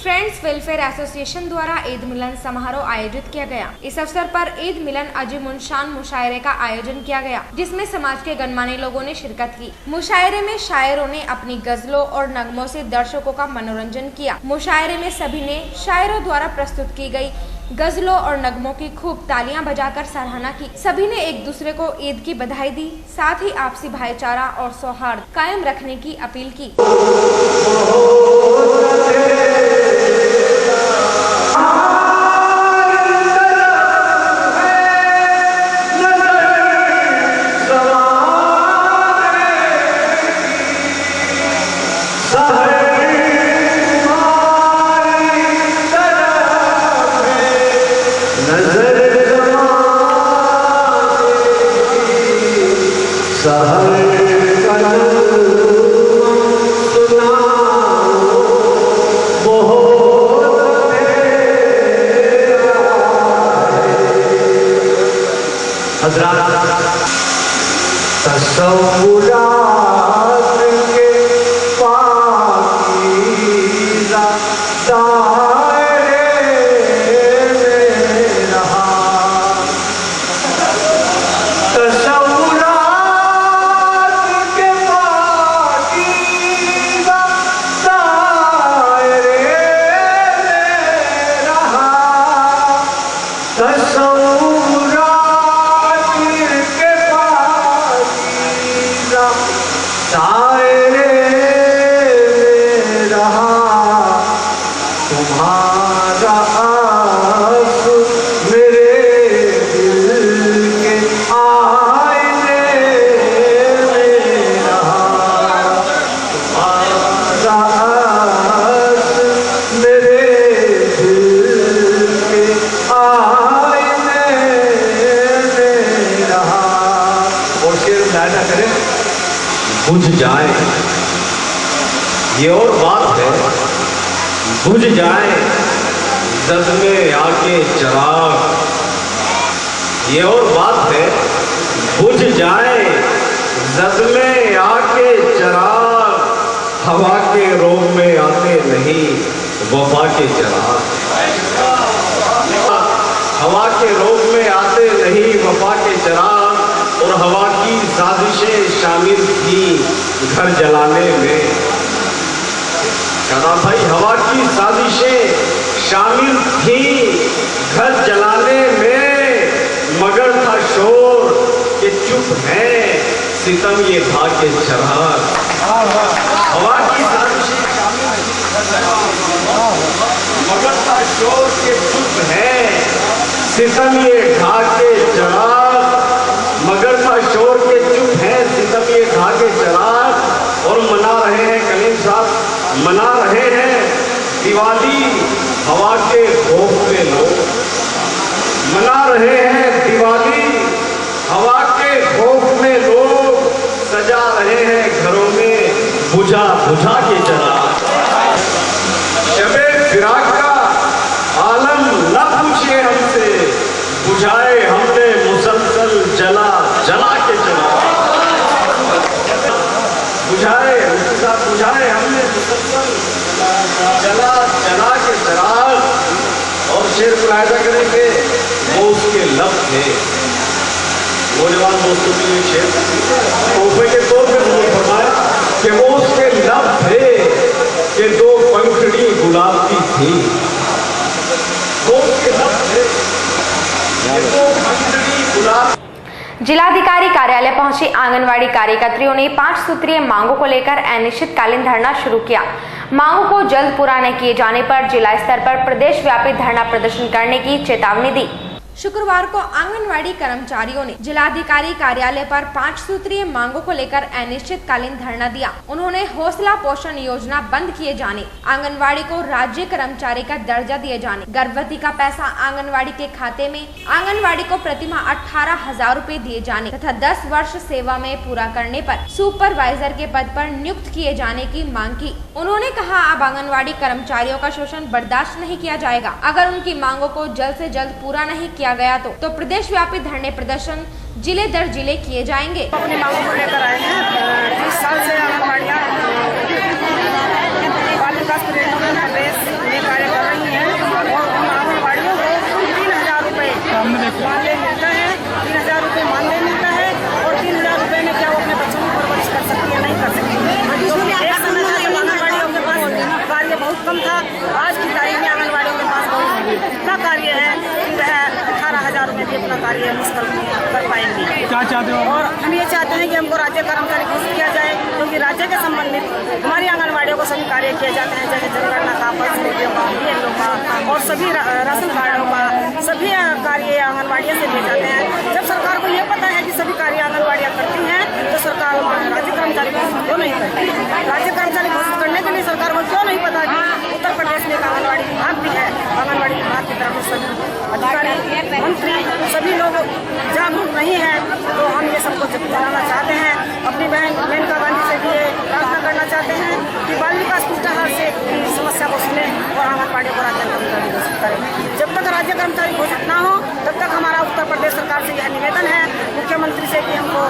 फ्रेंड्स वेलफेयर एसोसिएशन द्वारा ईद मिलन समारोह आयोजित किया गया। इस अवसर पर ईद मिलन अजीमुन शान मुशायरे का आयोजन किया गया, जिसमें समाज के गणमान्य लोगों ने शिरकत की। मुशायरे में शायरों ने अपनी गजलों और नगमों से दर्शकों का मनोरंजन किया। मुशायरे में सभी ने शायरों द्वारा प्रस्तुत की गई गजलों और नगमों की खूब तालियां बजाकर सराहना की। सभी ने एक दूसरे को ईद की बधाई दी, साथ ही आपसी भाईचारा और सौहार्द कायम रखने की अपील की। बुझ जाए, ये और बात है, बुझ जाए जद में आके चिराग, ये और बात है, बुझ जाए जद में आके चिराग, हवा के रोग में आते नहीं वफा के चिराग, हवा के रोग में आते नहीं वफा के चिराग, और हवा की साजिशें शामिल थी घर जलाने में। कहना भाई हवा की साजिशें शामिल थी घर जलाने में, मगर था शोर कि चुप है सितम ये था के चराग। हवा की साजिशें शामिल थी मगर था शोर के चुप है सितम ये ढा के चराग, मगर था शोर के चुप है सितम ये ढा के चराग। और मना रहे हैं कलीम साहब, मना रहे हैं दिवाली हवा के खौफ में लोग, मना रहे हैं दिवाली हवा के खौफ में लोग, सजा रहे हैं घरों में बुझा बुझा के चराग। शबे फिराक का आलम न पूछे हमसे, बुझाए हमने मुसलसल जला जला के चराग। बुझाए हमने मुसलसल जला जला के चराग। और शेर मुलाहिजा करेंगे वो उसके लब थे, नौजवान दोस्तों के लिए शेर तोहफे के तौर पर उन्होंने फरमाया कि वो उसके लब थे कि दो पंखड़ी गुलाब की थी, वो उसके लब थे कि दो पंखड़ी गुलाब। जिलाधिकारी कार्यालय पहुंची आंगनवाड़ी कार्यकर्तियों ने 5 सूत्रीय मांगों को लेकर अनिश्चितकालीन धरना शुरू किया। मांगों को जल्द पूरा न किए जाने पर जिला स्तर पर प्रदेश व्यापी धरना प्रदर्शन करने की चेतावनी दी। शुक्रवार को आंगनवाड़ी कर्मचारियों ने जिलाधिकारी कार्यालय पर 5 सूत्रीय मांगों को लेकर अनिश्चितकालीन धरना दिया। उन्होंने हौसला पोषण योजना बंद किए जाने, आंगनवाड़ी को राज्य कर्मचारी का दर्जा दिए जाने, गर्भवती का पैसा आंगनवाड़ी के खाते में, आंगनवाड़ी को प्रतिमाह 18,000 रूपए दिए जाने तथा 10 वर्ष सेवा में पूरा करने पर सुपरवाइजर के पद पर नियुक्त किए जाने की मांग की। उन्होंने कहा अब आंगनवाड़ी कर्मचारियों का शोषण बर्दाश्त नहीं किया जाएगा। अगर उनकी मांगों को जल्द से जल्द पूरा नहीं किया गया तो प्रदेश व्यापी धरने प्रदर्शन जिले दर जिले किए जाएंगे। अपनी मांगों को लेकर आए हैं। 30 साल से आंगनवाड़ियाँ बाल विकास परियोजना में प्रदेश में कार्य कर रही हैं और आंगनवाड़ियों को 3,000 रुपये मानदेय मिलता है। 3,000 रुपये मानदेय मिलता है और 3,000 रुपये में क्या वो अपने बच्चों की परवरिश कर सकती है? नहीं कर सकती। एक समय था जब आंगनवाड़ियों के पास कार्य बहुत कम था, आज की तारीख में आंगनवाड़ियों के पास बहुत इतना कार्य है कि वह 18,000 रुपये भी अपना कार्य मुश्किल कर पाएंगे। क्या चाहते हो? और हम ये चाहते हैं कि हमको राज्य कर्मचारी घोषित किया जाए, क्योंकि राज्य के संबंधित हमारी आंगनवाड़ियों को सभी कार्य किए जाते हैं, जैसे जनगणना का, पल्स पोलियो का, BLO का और सभी राशन कार्डों का सभी कार्य आंगनवाड़ियों से किए जाते हैं। जब सरकार को ये पता है कि सभी कार्य आंगनवाड़ियाँ करती हैं तो सरकार राज्य कर्मचारी घोषित क्यों नहीं करती? राज्य कर्मचारी घोषित करने के लिए सरकार को क्यों नहीं पता कि उत्तर प्रदेश में एक आंगनवाड़ी विभाग भी है? आंगनवाड़ी विभाग की तरफ से सभी अधिकारी, मंत्री, सभी लोग जागरूक नहीं हैं। तो हम ये सबको जनाना चाहते हैं, अपनी बहन मेनका गांधी से भी प्रार्थना करना चाहते हैं कि बाल विकास पुष्टाहार से समस्या को सुने और आंगनवाड़ी को राज्य कर्मचारी घोषित करें। जब तक राज्य कर्मचारी घोषित ना हो तब तक हमारा उत्तर प्रदेश सरकार से यह निवेदन है मुख्यमंत्री से कि हमको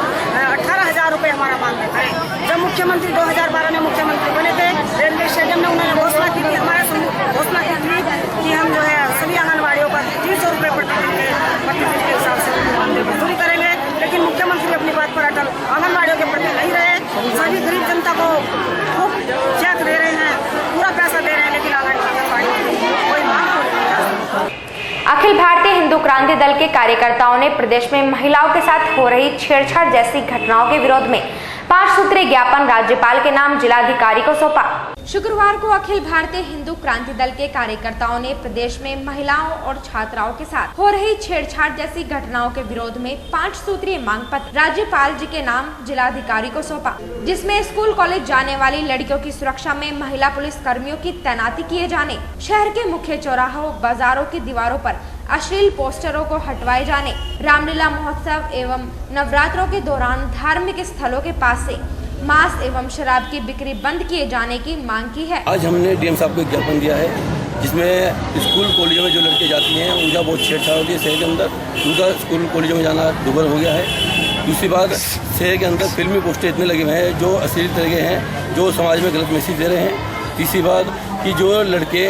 18,000 रुपये हमारा मानदेय करें। जब मुख्यमंत्री 2012 में मुख्यमंत्री बने थे, रेलवे स्टेडियम में उन्होंने घोषणा की थी, हमारे घोषणा की थी कि हम जो है सभी आंगनवाड़ियों का 300 रुपये प्रतिदिन के हिसाब से मानदेय वसूली करेंगे। लेकिन मुख्यमंत्री अपनी बात पर अटल आंगनवाड़ियों के प्रति नहीं रहे। सभी गरीब जनता को खूब चेक दे रहे हैं, पूरा पैसा दे रहे हैं, लेकिन आंगनवाड़ी कोई मांग नहीं कर। अखिल भारतीय हिंदू क्रांति दल के कार्यकर्ताओं ने प्रदेश में महिलाओं के साथ हो रही छेड़छाड़ जैसी घटनाओं के विरोध में 5 सूत्रीय ज्ञापन राज्यपाल के नाम जिलाधिकारी को सौंपा। शुक्रवार को अखिल भारतीय हिंदू क्रांति दल के कार्यकर्ताओं ने प्रदेश में महिलाओं और छात्राओं के साथ हो रही छेड़छाड़ जैसी घटनाओं के विरोध में 5 सूत्रीय मांग पत्र राज्यपाल जी के नाम जिलाधिकारी को सौंपा, जिसमें स्कूल कॉलेज जाने वाली लड़कियों की सुरक्षा में महिला पुलिस कर्मियों की तैनाती किए जाने, शहर के मुख्य चौराहों, बाजारों की दीवारों पर अश्लील पोस्टरों को हटवाए जाने, रामलीला महोत्सव एवं नवरात्रों के दौरान धार्मिक स्थलों के पास से मांस एवं शराब की बिक्री बंद किए जाने की मांग की है। आज हमने डीएम साहब को एक ज्ञापन दिया है, जिसमें स्कूल कॉलेजों में जो लड़के जाती हैं उनका बहुत छेड़छाड़ होती है। शहर के अंदर उनका स्कूल कॉलेजों में जाना दुर्भर हो गया है। दूसरी बात, शहर के अंदर फिल्मी पोस्टर इतने लगे हुए हैं जो अश्लील तरह के हैं, जो समाज में गलत मैसेज दे रहे हैं। तीसरी बात कि जो लड़के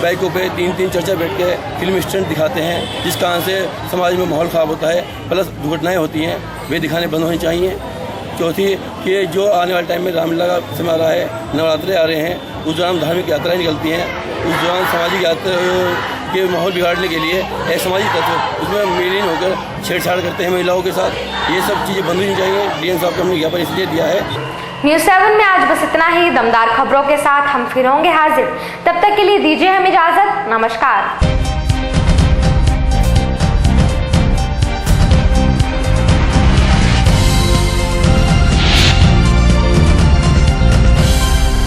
बाइकों पे 3-3 4-4 बैठ के फिल्म स्टंट दिखाते हैं, जिस कारण से समाज में माहौल ख़राब होता है, प्लस दुर्घटनाएं होती हैं, वे दिखाने बंद होनी चाहिए। चौथी कि जो आने वाले टाइम में रामलीला का समय आ रहा है, नवरात्रे आ रहे हैं, उस दौरान धार्मिक यात्राएं निकलती हैं, उस दौरान सामाजिक यात्रा के माहौल बिगाड़ने के लिए असामाजिक तत्व उसमें विलीन होकर छेड़छाड़ करते हैं महिलाओं के साथ। ये सब चीज़ें बंद होनी चाहिए। डीएम साहब को हमने ज्ञापन इसलिए दिया है। न्यूज़ 7 में आज बस इतना ही। दमदार खबरों के साथ हम फिर होंगे हाजिर। तब तक के लिए दीजिए हमें इजाजत। नमस्कार।